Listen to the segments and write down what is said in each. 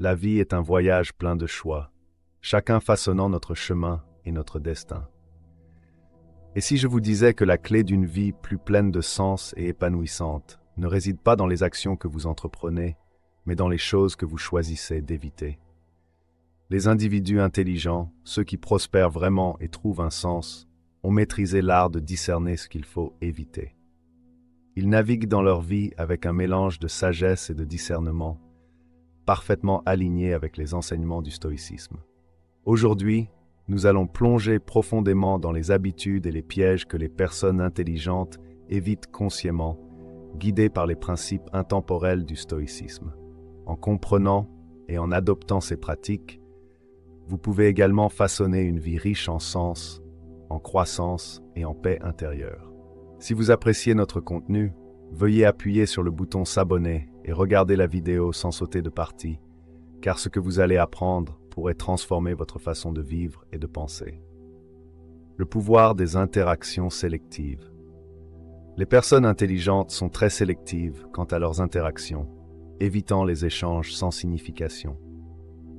La vie est un voyage plein de choix, chacun façonnant notre chemin et notre destin. Et si je vous disais que la clé d'une vie plus pleine de sens et épanouissante ne réside pas dans les actions que vous entreprenez, mais dans les choses que vous choisissez d'éviter? Les individus intelligents, ceux qui prospèrent vraiment et trouvent un sens, ont maîtrisé l'art de discerner ce qu'il faut éviter. Ils naviguent dans leur vie avec un mélange de sagesse et de discernement, parfaitement aligné avec les enseignements du stoïcisme. Aujourd'hui, nous allons plonger profondément dans les habitudes et les pièges que les personnes intelligentes évitent consciemment, guidées par les principes intemporels du stoïcisme. En comprenant et en adoptant ces pratiques, vous pouvez également façonner une vie riche en sens, en croissance et en paix intérieure. Si vous appréciez notre contenu, veuillez appuyer sur le bouton s'abonner et regarder la vidéo sans sauter de partie, car ce que vous allez apprendre pourrait transformer votre façon de vivre et de penser. Le pouvoir des interactions sélectives. Les personnes intelligentes sont très sélectives quant à leurs interactions, évitant les échanges sans signification.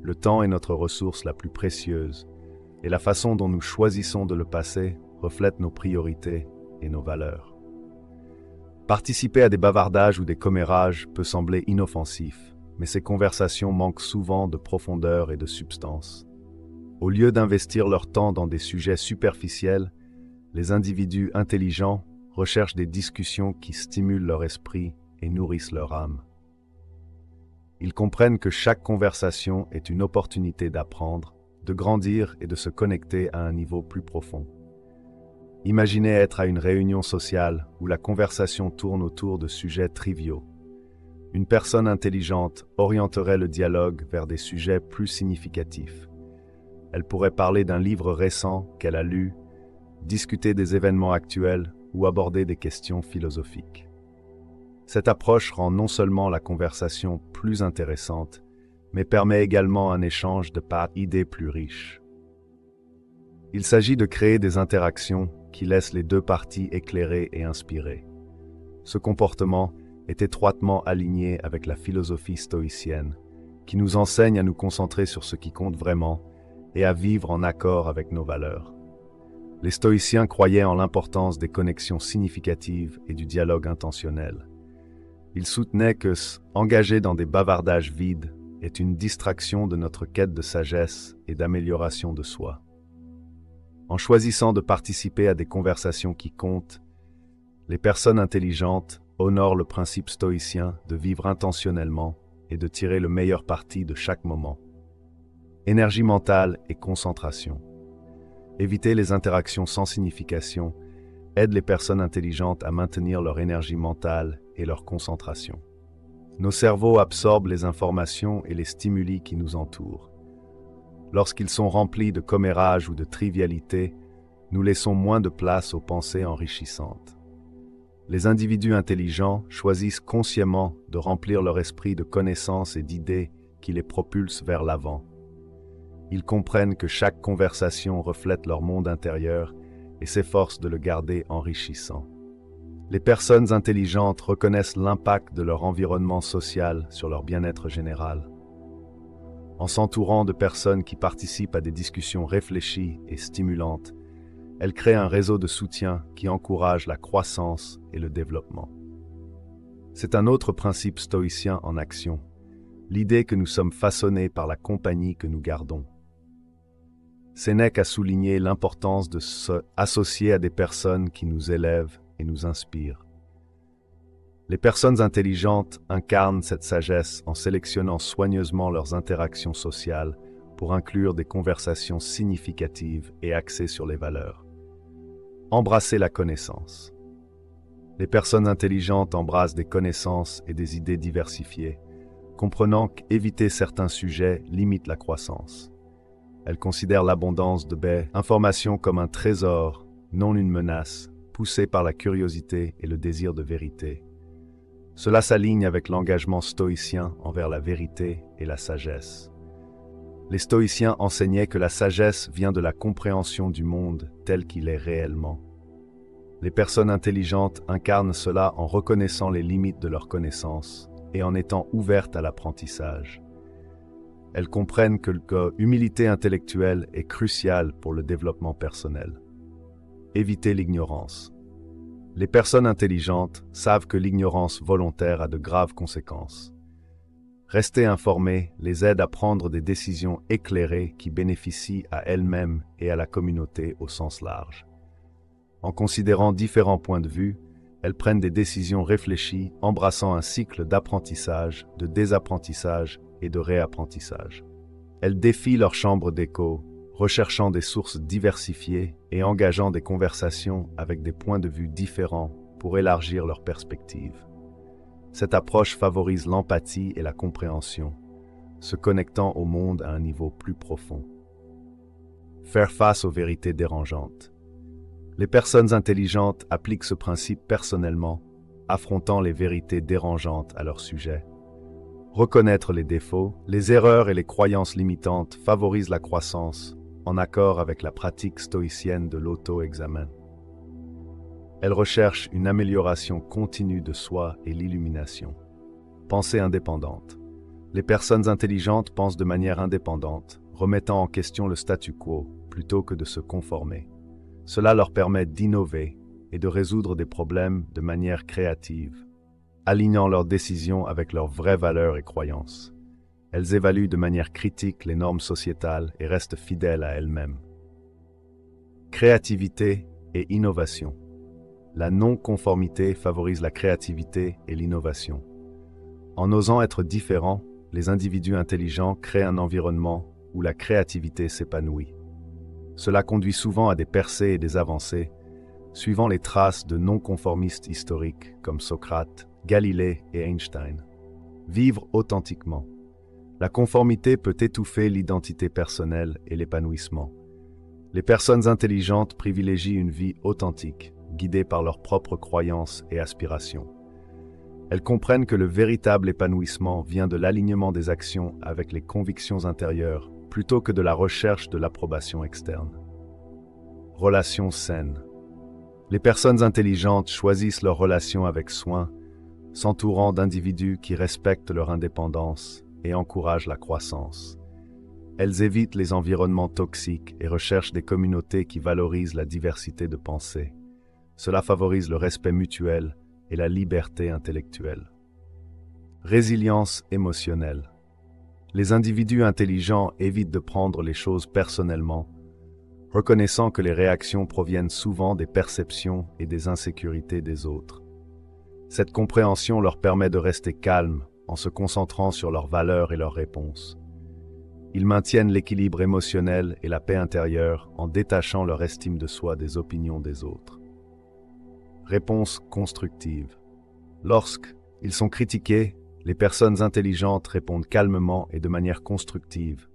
Le temps est notre ressource la plus précieuse, et la façon dont nous choisissons de le passer reflète nos priorités et nos valeurs. Participer à des bavardages ou des commérages peut sembler inoffensif, mais ces conversations manquent souvent de profondeur et de substance. Au lieu d'investir leur temps dans des sujets superficiels, les individus intelligents recherchent des discussions qui stimulent leur esprit et nourrissent leur âme. Ils comprennent que chaque conversation est une opportunité d'apprendre, de grandir et de se connecter à un niveau plus profond. Imaginez être à une réunion sociale où la conversation tourne autour de sujets triviaux. Une personne intelligente orienterait le dialogue vers des sujets plus significatifs. Elle pourrait parler d'un livre récent qu'elle a lu, discuter des événements actuels ou aborder des questions philosophiques. Cette approche rend non seulement la conversation plus intéressante, mais permet également un échange de idées plus riche. Il s'agit de créer des interactions qui laissent les deux parties éclairées et inspirées. Ce comportement est étroitement aligné avec la philosophie stoïcienne, qui nous enseigne à nous concentrer sur ce qui compte vraiment et à vivre en accord avec nos valeurs. Les stoïciens croyaient en l'importance des connexions significatives et du dialogue intentionnel. Ils soutenaient que s'engager dans des bavardages vides est une distraction de notre quête de sagesse et d'amélioration de soi. En choisissant de participer à des conversations qui comptent, les personnes intelligentes honorent le principe stoïcien de vivre intentionnellement et de tirer le meilleur parti de chaque moment. Énergie mentale et concentration. Éviter les interactions sans signification aide les personnes intelligentes à maintenir leur énergie mentale et leur concentration. Nos cerveaux absorbent les informations et les stimuli qui nous entourent. Lorsqu'ils sont remplis de commérages ou de trivialités, nous laissons moins de place aux pensées enrichissantes. Les individus intelligents choisissent consciemment de remplir leur esprit de connaissances et d'idées qui les propulsent vers l'avant. Ils comprennent que chaque conversation reflète leur monde intérieur et s'efforcent de le garder enrichissant. Les personnes intelligentes reconnaissent l'impact de leur environnement social sur leur bien-être général. En s'entourant de personnes qui participent à des discussions réfléchies et stimulantes, elles créent un réseau de soutien qui encourage la croissance et le développement. C'est un autre principe stoïcien en action, l'idée que nous sommes façonnés par la compagnie que nous gardons. Sénèque a souligné l'importance de s'associer à des personnes qui nous élèvent et nous inspirent. Les personnes intelligentes incarnent cette sagesse en sélectionnant soigneusement leurs interactions sociales pour inclure des conversations significatives et axées sur les valeurs. Embrasser la connaissance. Les personnes intelligentes embrassent des connaissances et des idées diversifiées, comprenant qu'éviter certains sujets limite la croissance. Elles considèrent l'abondance de informations comme un trésor, non une menace, poussée par la curiosité et le désir de vérité. Cela s'aligne avec l'engagement stoïcien envers la vérité et la sagesse. Les stoïciens enseignaient que la sagesse vient de la compréhension du monde tel qu'il est réellement. Les personnes intelligentes incarnent cela en reconnaissant les limites de leurs connaissances et en étant ouvertes à l'apprentissage. Elles comprennent que l'humilité intellectuelle est cruciale pour le développement personnel. Éviter l'ignorance. Les personnes intelligentes savent que l'ignorance volontaire a de graves conséquences. Rester informées les aide à prendre des décisions éclairées qui bénéficient à elles-mêmes et à la communauté au sens large. En considérant différents points de vue, elles prennent des décisions réfléchies, embrassant un cycle d'apprentissage, de désapprentissage et de réapprentissage. Elles défient leur chambre d'écho, recherchant des sources diversifiées et engageant des conversations avec des points de vue différents pour élargir leur perspective. Cette approche favorise l'empathie et la compréhension, se connectant au monde à un niveau plus profond. Faire face aux vérités dérangeantes. Les personnes intelligentes appliquent ce principe personnellement, affrontant les vérités dérangeantes à leur sujet. Reconnaître les défauts, les erreurs et les croyances limitantes favorisent la croissance, en accord avec la pratique stoïcienne de l'auto-examen. Elles recherchent une amélioration continue de soi et l'illumination. Pensée indépendante. Les personnes intelligentes pensent de manière indépendante, remettant en question le statu quo plutôt que de se conformer. Cela leur permet d'innover et de résoudre des problèmes de manière créative, alignant leurs décisions avec leurs vraies valeurs et croyances. Elles évaluent de manière critique les normes sociétales et restent fidèles à elles-mêmes. Créativité et innovation. La non-conformité favorise la créativité et l'innovation. En osant être différents, les individus intelligents créent un environnement où la créativité s'épanouit. Cela conduit souvent à des percées et des avancées, suivant les traces de non-conformistes historiques comme Socrate, Galilée et Einstein. Vivre authentiquement. La conformité peut étouffer l'identité personnelle et l'épanouissement. Les personnes intelligentes privilégient une vie authentique, guidée par leurs propres croyances et aspirations. Elles comprennent que le véritable épanouissement vient de l'alignement des actions avec les convictions intérieures, plutôt que de la recherche de l'approbation externe. Relations saines. Les personnes intelligentes choisissent leurs relations avec soin, s'entourant d'individus qui respectent leur indépendance et encouragent la croissance. Elles évitent les environnements toxiques et recherchent des communautés qui valorisent la diversité de pensée. Cela favorise le respect mutuel et la liberté intellectuelle. Résilience émotionnelle. Les individus intelligents évitent de prendre les choses personnellement, reconnaissant que les réactions proviennent souvent des perceptions et des insécurités des autres. Cette compréhension leur permet de rester calmes en se concentrant sur leurs valeurs et leurs réponses. Ils maintiennent l'équilibre émotionnel et la paix intérieure en détachant leur estime de soi des opinions des autres. Réponse constructive. Lorsqu'ils sont critiqués, les personnes intelligentes répondent calmement et de manière constructive,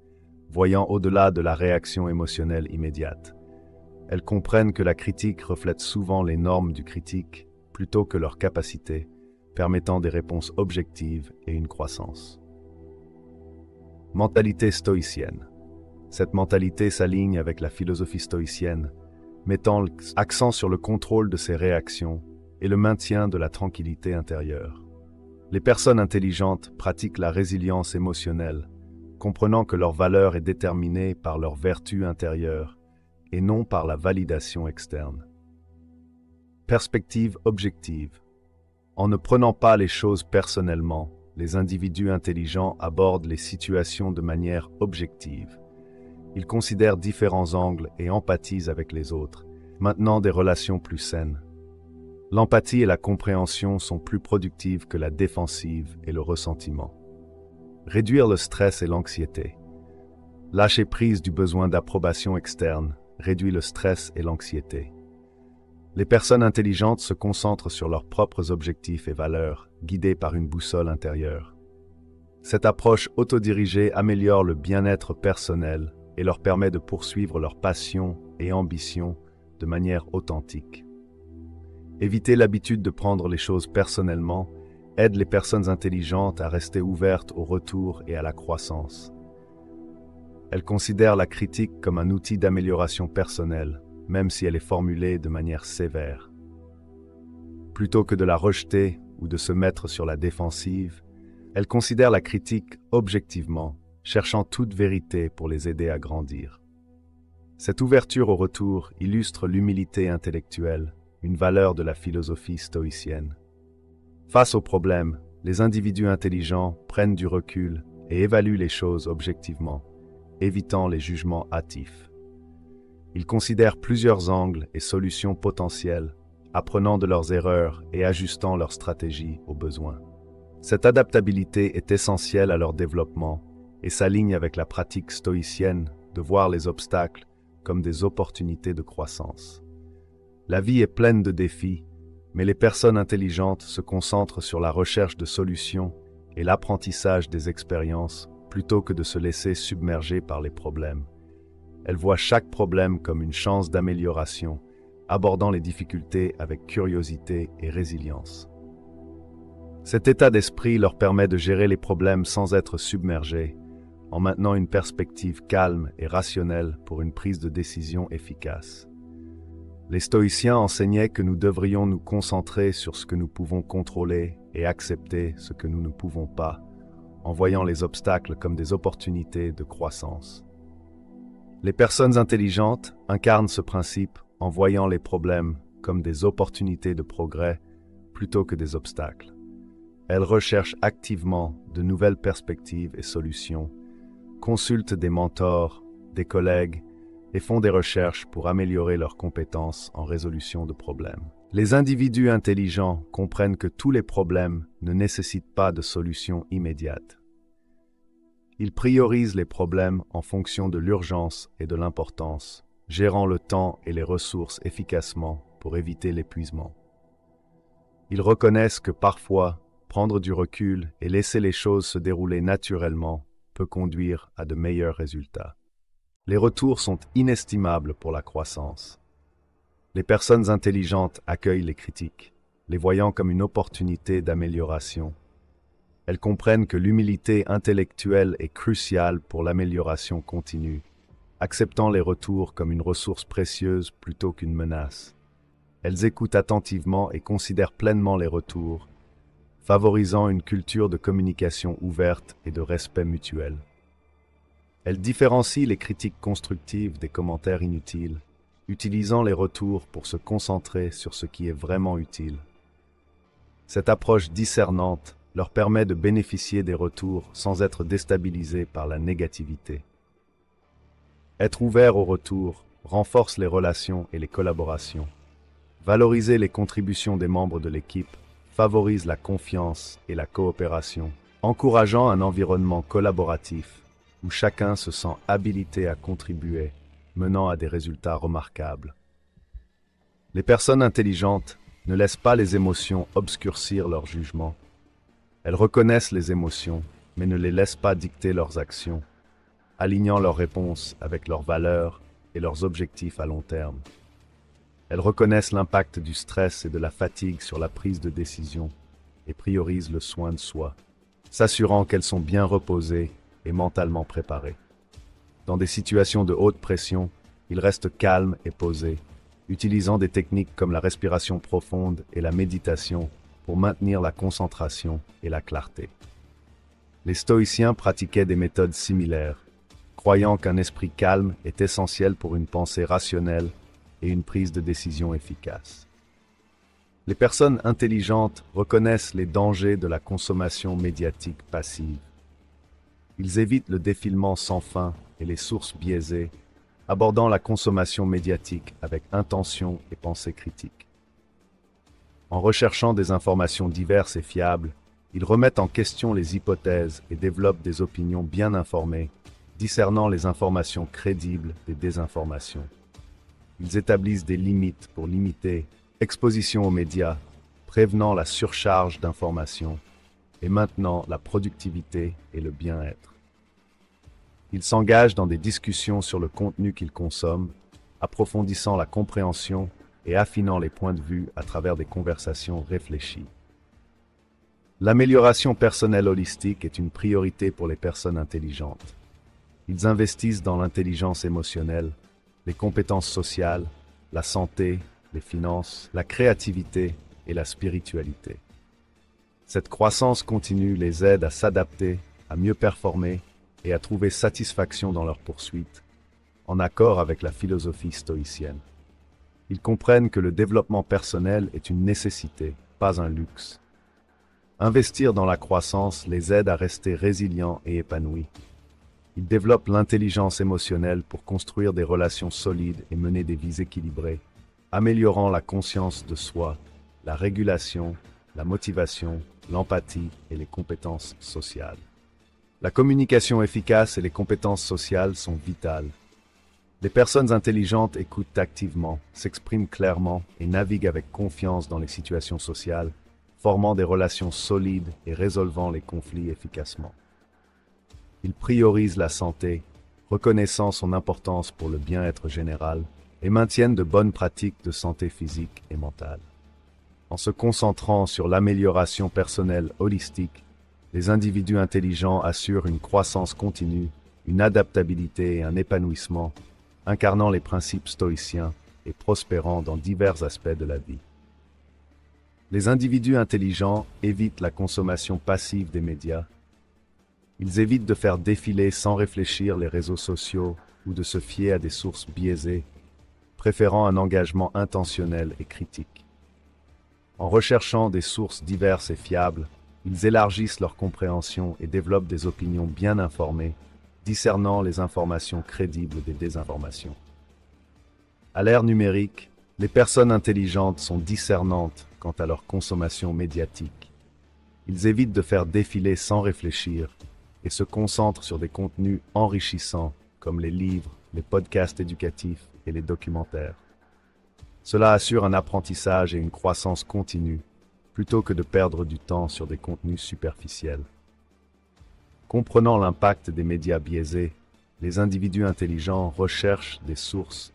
voyant au-delà de la réaction émotionnelle immédiate. Elles comprennent que la critique reflète souvent les normes du critique plutôt que leurs capacités, permettant des réponses objectives et une croissance. Mentalité stoïcienne. Cette mentalité s'aligne avec la philosophie stoïcienne, mettant l'accent sur le contrôle de ses réactions et le maintien de la tranquillité intérieure. Les personnes intelligentes pratiquent la résilience émotionnelle, comprenant que leur valeur est déterminée par leur vertu intérieure et non par la validation externe. Perspective objective. En ne prenant pas les choses personnellement, les individus intelligents abordent les situations de manière objective. Ils considèrent différents angles et empathisent avec les autres, maintenant des relations plus saines. L'empathie et la compréhension sont plus productives que la défensive et le ressentiment. Réduire le stress et l'anxiété. Lâcher prise du besoin d'approbation externe réduit le stress et l'anxiété. Les personnes intelligentes se concentrent sur leurs propres objectifs et valeurs, guidées par une boussole intérieure. Cette approche autodirigée améliore le bien-être personnel et leur permet de poursuivre leurs passions et ambitions de manière authentique. Éviter l'habitude de prendre les choses personnellement aide les personnes intelligentes à rester ouvertes au retour et à la croissance. Elles considèrent la critique comme un outil d'amélioration personnelle, même si elle est formulée de manière sévère. Plutôt que de la rejeter ou de se mettre sur la défensive, elles considèrent la critique objectivement, cherchant toute vérité pour les aider à grandir. Cette ouverture au retour illustre l'humilité intellectuelle, une valeur de la philosophie stoïcienne. Face aux problèmes, les individus intelligents prennent du recul et évaluent les choses objectivement, évitant les jugements hâtifs. Ils considèrent plusieurs angles et solutions potentielles, apprenant de leurs erreurs et ajustant leur stratégie aux besoins. Cette adaptabilité est essentielle à leur développement et s'aligne avec la pratique stoïcienne de voir les obstacles comme des opportunités de croissance. La vie est pleine de défis, mais les personnes intelligentes se concentrent sur la recherche de solutions et l'apprentissage des expériences plutôt que de se laisser submerger par les problèmes. Elles voient chaque problème comme une chance d'amélioration, abordant les difficultés avec curiosité et résilience. Cet état d'esprit leur permet de gérer les problèmes sans être submergés, en maintenant une perspective calme et rationnelle pour une prise de décision efficace. Les stoïciens enseignaient que nous devrions nous concentrer sur ce que nous pouvons contrôler et accepter ce que nous ne pouvons pas, en voyant les obstacles comme des opportunités de croissance. Les personnes intelligentes incarnent ce principe en voyant les problèmes comme des opportunités de progrès plutôt que des obstacles. Elles recherchent activement de nouvelles perspectives et solutions, consultent des mentors, des collègues et font des recherches pour améliorer leurs compétences en résolution de problèmes. Les individus intelligents comprennent que tous les problèmes ne nécessitent pas de solution immédiate. Ils priorisent les problèmes en fonction de l'urgence et de l'importance, gérant le temps et les ressources efficacement pour éviter l'épuisement. Ils reconnaissent que parfois, prendre du recul et laisser les choses se dérouler naturellement peut conduire à de meilleurs résultats. Les retours sont inestimables pour la croissance. Les personnes intelligentes accueillent les critiques, les voyant comme une opportunité d'amélioration. Elles comprennent que l'humilité intellectuelle est cruciale pour l'amélioration continue, acceptant les retours comme une ressource précieuse plutôt qu'une menace. Elles écoutent attentivement et considèrent pleinement les retours, favorisant une culture de communication ouverte et de respect mutuel. Elles différencient les critiques constructives des commentaires inutiles, utilisant les retours pour se concentrer sur ce qui est vraiment utile. Cette approche discernante leur permet de bénéficier des retours sans être déstabilisés par la négativité. Être ouvert aux retours renforce les relations et les collaborations. Valoriser les contributions des membres de l'équipe favorise la confiance et la coopération, encourageant un environnement collaboratif où chacun se sent habilité à contribuer, menant à des résultats remarquables. Les personnes intelligentes ne laissent pas les émotions obscurcir leur jugement. Elles reconnaissent les émotions, mais ne les laissent pas dicter leurs actions, alignant leurs réponses avec leurs valeurs et leurs objectifs à long terme. Elles reconnaissent l'impact du stress et de la fatigue sur la prise de décision et priorisent le soin de soi, s'assurant qu'elles sont bien reposées et mentalement préparées. Dans des situations de haute pression, ils restent calmes et posés, utilisant des techniques comme la respiration profonde et la méditation pour maintenir la concentration et la clarté. Les stoïciens pratiquaient des méthodes similaires, croyant qu'un esprit calme est essentiel pour une pensée rationnelle et une prise de décision efficace. Les personnes intelligentes reconnaissent les dangers de la consommation médiatique passive. Ils évitent le défilement sans fin et les sources biaisées, abordant la consommation médiatique avec intention et pensée critique. En recherchant des informations diverses et fiables, ils remettent en question les hypothèses et développent des opinions bien informées, discernant les informations crédibles des désinformations. Ils établissent des limites pour limiter l'exposition aux médias, prévenant la surcharge d'informations et maintenant la productivité et le bien-être. Ils s'engagent dans des discussions sur le contenu qu'ils consomment, approfondissant la compréhension et affinant les points de vue à travers des conversations réfléchies. L'amélioration personnelle holistique est une priorité pour les personnes intelligentes. Ils investissent dans l'intelligence émotionnelle, les compétences sociales, la santé, les finances, la créativité et la spiritualité. Cette croissance continue les aide à s'adapter, à mieux performer et à trouver satisfaction dans leur poursuite, en accord avec la philosophie stoïcienne. Ils comprennent que le développement personnel est une nécessité, pas un luxe. Investir dans la croissance les aide à rester résilients et épanouis. Ils développent l'intelligence émotionnelle pour construire des relations solides et mener des vies équilibrées, améliorant la conscience de soi, la régulation, la motivation, l'empathie et les compétences sociales. La communication efficace et les compétences sociales sont vitales. Les personnes intelligentes écoutent activement, s'expriment clairement et naviguent avec confiance dans les situations sociales, formant des relations solides et résolvant les conflits efficacement. Ils priorisent la santé, reconnaissant son importance pour le bien-être général, et maintiennent de bonnes pratiques de santé physique et mentale. En se concentrant sur l'amélioration personnelle holistique, les individus intelligents assurent une croissance continue, une adaptabilité et un épanouissement, incarnant les principes stoïciens et prospérant dans divers aspects de la vie. Les individus intelligents évitent la consommation passive des médias. Ils évitent de faire défiler sans réfléchir les réseaux sociaux ou de se fier à des sources biaisées, préférant un engagement intentionnel et critique. En recherchant des sources diverses et fiables, ils élargissent leur compréhension et développent des opinions bien informées, discernant les informations crédibles des désinformations. À l'ère numérique, les personnes intelligentes sont discernantes quant à leur consommation médiatique. Ils évitent de faire défiler sans réfléchir et se concentrent sur des contenus enrichissants comme les livres, les podcasts éducatifs et les documentaires. Cela assure un apprentissage et une croissance continue, plutôt que de perdre du temps sur des contenus superficiels. Comprenant l'impact des médias biaisés, les individus intelligents recherchent des sources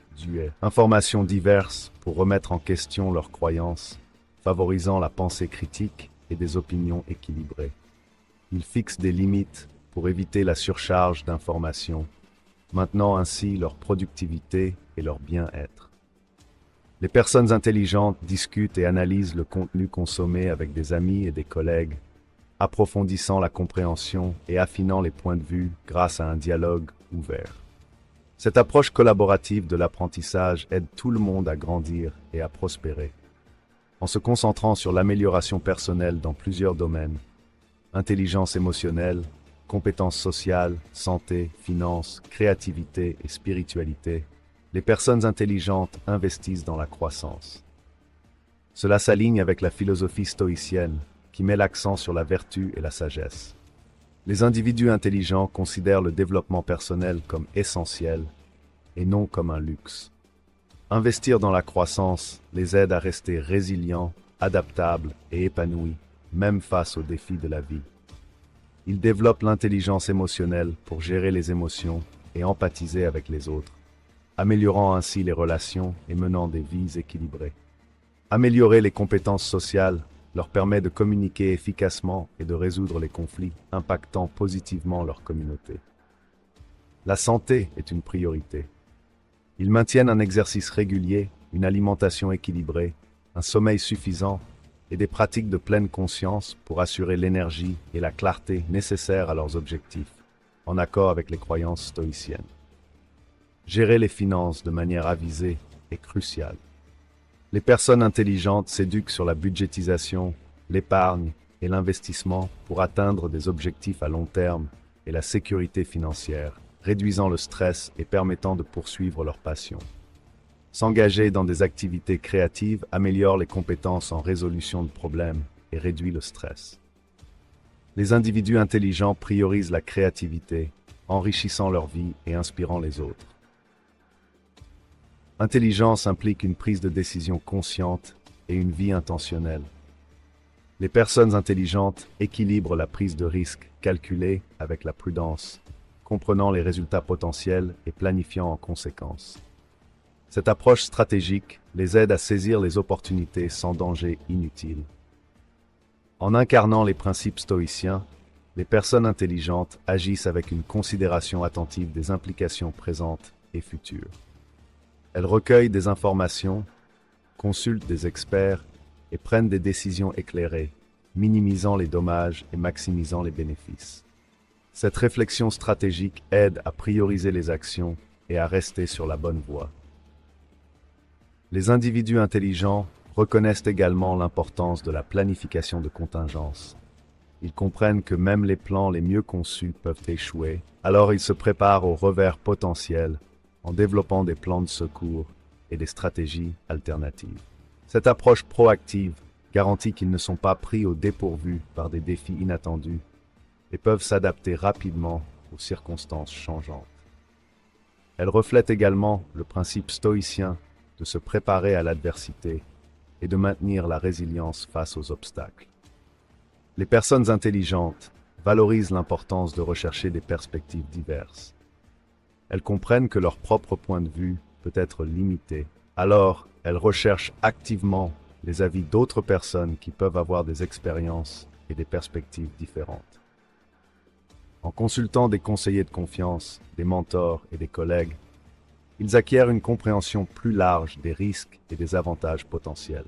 informations diverses pour remettre en question leurs croyances, favorisant la pensée critique et des opinions équilibrées. Ils fixent des limites pour éviter la surcharge d'informations, maintenant ainsi leur productivité et leur bien-être. Les personnes intelligentes discutent et analysent le contenu consommé avec des amis et des collègues, approfondissant la compréhension et affinant les points de vue grâce à un dialogue ouvert. Cette approche collaborative de l'apprentissage aide tout le monde à grandir et à prospérer. En se concentrant sur l'amélioration personnelle dans plusieurs domaines, intelligence émotionnelle, compétences sociales, santé, finances, créativité et spiritualité, les personnes intelligentes investissent dans la croissance. Cela s'aligne avec la philosophie stoïcienne, qui met l'accent sur la vertu et la sagesse. Les individus intelligents considèrent le développement personnel comme essentiel et non comme un luxe. Investir dans la croissance les aide à rester résilients, adaptables et épanouis, même face aux défis de la vie. Ils développent l'intelligence émotionnelle pour gérer les émotions et empathiser avec les autres, améliorant ainsi les relations et menant des vies équilibrées. Améliorer les compétences sociales leur permet de communiquer efficacement et de résoudre les conflits, impactant positivement leur communauté. La santé est une priorité. Ils maintiennent un exercice régulier, une alimentation équilibrée, un sommeil suffisant et des pratiques de pleine conscience pour assurer l'énergie et la clarté nécessaires à leurs objectifs, en accord avec les croyances stoïciennes. Gérer les finances de manière avisée est crucial. Les personnes intelligentes s'éduquent sur la budgétisation, l'épargne et l'investissement pour atteindre des objectifs à long terme et la sécurité financière, réduisant le stress et permettant de poursuivre leur passion. S'engager dans des activités créatives améliore les compétences en résolution de problèmes et réduit le stress. Les individus intelligents priorisent la créativité, enrichissant leur vie et inspirant les autres. Intelligence implique une prise de décision consciente et une vie intentionnelle. Les personnes intelligentes équilibrent la prise de risque calculée avec la prudence, comprenant les résultats potentiels et planifiant en conséquence. Cette approche stratégique les aide à saisir les opportunités sans danger inutile. En incarnant les principes stoïciens, les personnes intelligentes agissent avec une considération attentive des implications présentes et futures. Elles recueillent des informations, consultent des experts et prennent des décisions éclairées, minimisant les dommages et maximisant les bénéfices. Cette réflexion stratégique aide à prioriser les actions et à rester sur la bonne voie. Les individus intelligents reconnaissent également l'importance de la planification de contingence. Ils comprennent que même les plans les mieux conçus peuvent échouer, alors ils se préparent au revers potentiel en développant des plans de secours et des stratégies alternatives. Cette approche proactive garantit qu'ils ne sont pas pris au dépourvu par des défis inattendus et peuvent s'adapter rapidement aux circonstances changeantes. Elle reflète également le principe stoïcien de se préparer à l'adversité et de maintenir la résilience face aux obstacles. Les personnes intelligentes valorisent l'importance de rechercher des perspectives diverses. Elles comprennent que leur propre point de vue peut être limité, alors elles recherchent activement les avis d'autres personnes qui peuvent avoir des expériences et des perspectives différentes. En consultant des conseillers de confiance, des mentors et des collègues, ils acquièrent une compréhension plus large des risques et des avantages potentiels.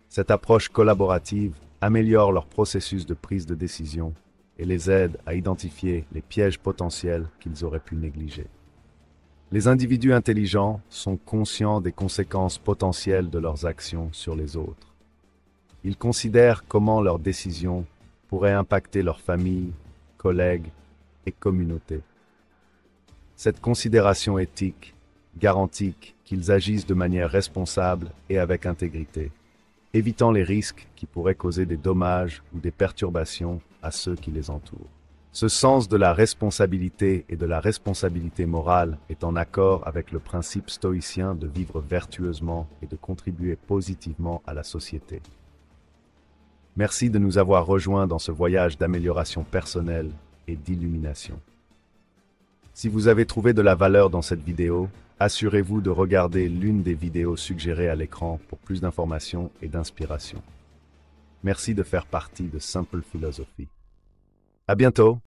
Cette approche collaborative améliore leur processus de prise de décision et les aide à identifier les pièges potentiels qu'ils auraient pu négliger. Les individus intelligents sont conscients des conséquences potentielles de leurs actions sur les autres. Ils considèrent comment leurs décisions pourraient impacter leur famille, collègues et communautés. Cette considération éthique garantit qu'ils agissent de manière responsable et avec intégrité, évitant les risques qui pourraient causer des dommages ou des perturbations à ceux qui les entourent. Ce sens de la responsabilité et de la responsabilité morale est en accord avec le principe stoïcien de vivre vertueusement et de contribuer positivement à la société. Merci de nous avoir rejoints dans ce voyage d'amélioration personnelle et d'illumination. Si vous avez trouvé de la valeur dans cette vidéo, assurez-vous de regarder l'une des vidéos suggérées à l'écran pour plus d'informations et d'inspiration. Merci de faire partie de Simple Philosophy. À bientôt!